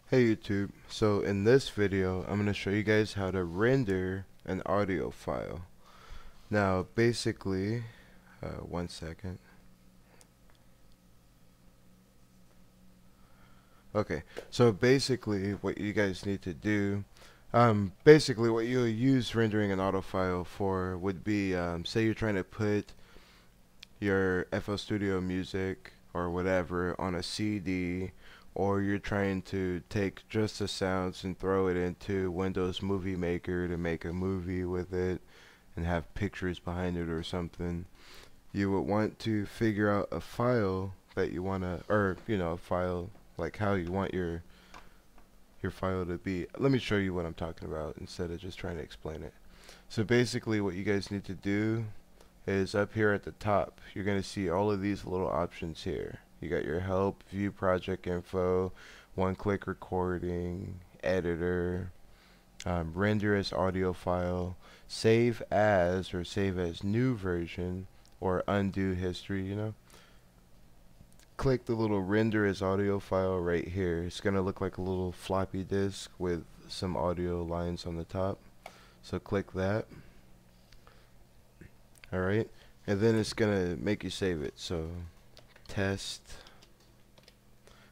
Hey YouTube, so in this video I'm going to show you guys how to render an audio file. Now basically, one second. Okay, so basically what you guys need to do, basically what you'll use rendering an audio file for would be, say you're trying to put your FL Studio music or whatever on a CD, or you're trying to take just the sounds and throw it into Windows Movie Maker to make a movie with it and have pictures behind it or something. You would want to figure out a file that you want to, or a file like how you want your file to be. Let me show you what I'm talking about instead of just trying to explain it. So basically what you guys need to do is up here at the top, you're going to see all of these little options here. You got your help, view project info, one-click recording, editor, render as audio file, save as or save as new version, or undo history. Click the little render as audio file right here. It's going to look like a little floppy disk with some audio lines on the top. So click that. Alright, and then it's gonna make you save it. So test,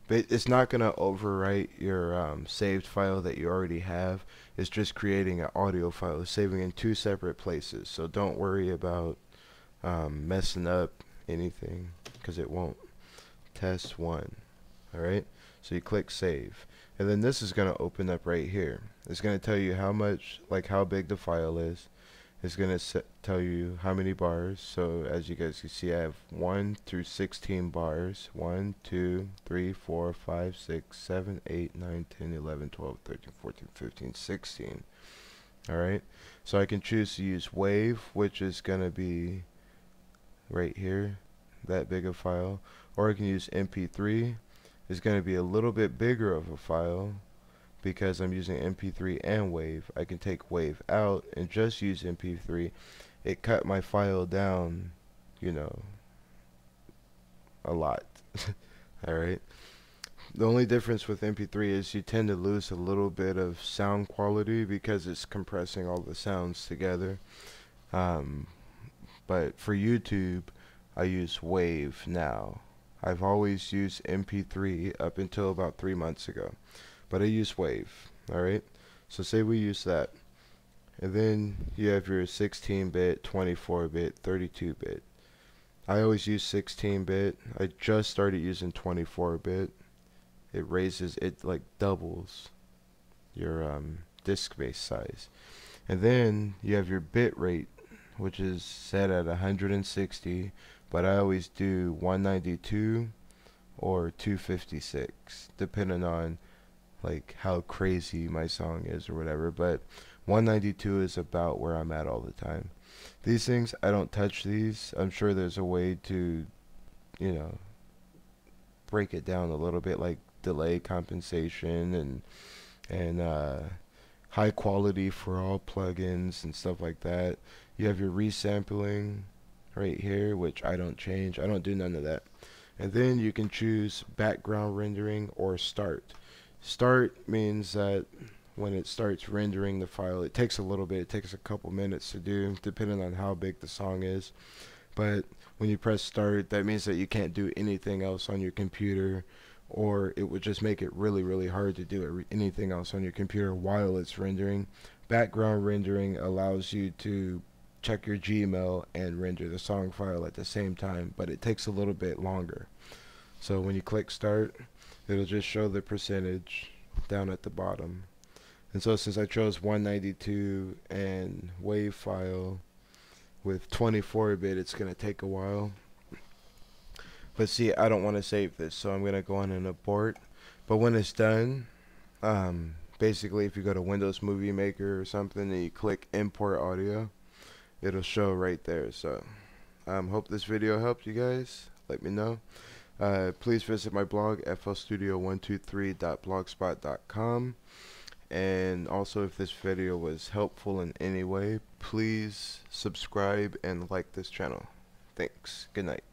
but it's not gonna overwrite your saved file that you already have. It's just creating an audio file. It's saving in two separate places, so don't worry about messing up anything, because it won't. Test 1. Alright, so you click save, and then this is gonna open up right here. It's gonna tell you how much, like how big the file is. It's going to tell you how many bars. So as you guys can see, I have 1 through 16 bars. 1, 2, 3, 4, 5, 6, 7, 8, 9, 10, 11, 12, 13, 14, 15, 16. Alright, so I can choose to use WAV, which is going to be right here, that big a file. Or I can use MP3. It's going to be a little bit bigger of a file, because I'm using MP3 and WAV. I can take WAV out and just use MP3. It cut my file down, a lot. Alright. The only difference with MP3 is you tend to lose a little bit of sound quality because it's compressing all the sounds together. But for YouTube, I use WAV now. I've always used MP3 up until about 3 months ago, but I use WAV. Alright, so say we use that, and then you have your 16-bit, 24-bit, 32-bit. I always use 16-bit. I just started using 24-bit. It raises, it like doubles your disk space size. And then you have your bit rate, which is set at 160, but I always do 192 or 256, depending on like how crazy my song is or whatever. But 192 is about where I'm at all the time. These things, I don't touch these. I'm sure there's a way to, you know, break it down a little bit, like delay compensation and high quality for all plugins and stuff like that. You have your resampling right here, which I don't change. I don't do none of that. And then you can choose background rendering or start. Start means that when it starts rendering the file, it takes a little bit. It takes a couple minutes to do, depending on how big the song is. But when you press start, that means that you can't do anything else on your computer, or it would just make it really, really hard to do anything else on your computer while it's rendering. Background rendering allows you to check your Gmail and render the song file at the same time, but it takes a little bit longer. So when you click start, it'll just show the percentage down at the bottom. And so since I chose 192 and WAV file with 24-bit, it's going to take a while. But see, I don't want to save this, so I'm going to go on and abort. But when it's done, basically if you go to Windows Movie Maker or something and you click import audio, it'll show right there. So hope this video helped you guys. Let me know. Please visit my blog, flstudio123.blogspot.com. And also, if this video was helpful in any way, please subscribe and like this channel. Thanks. Good night.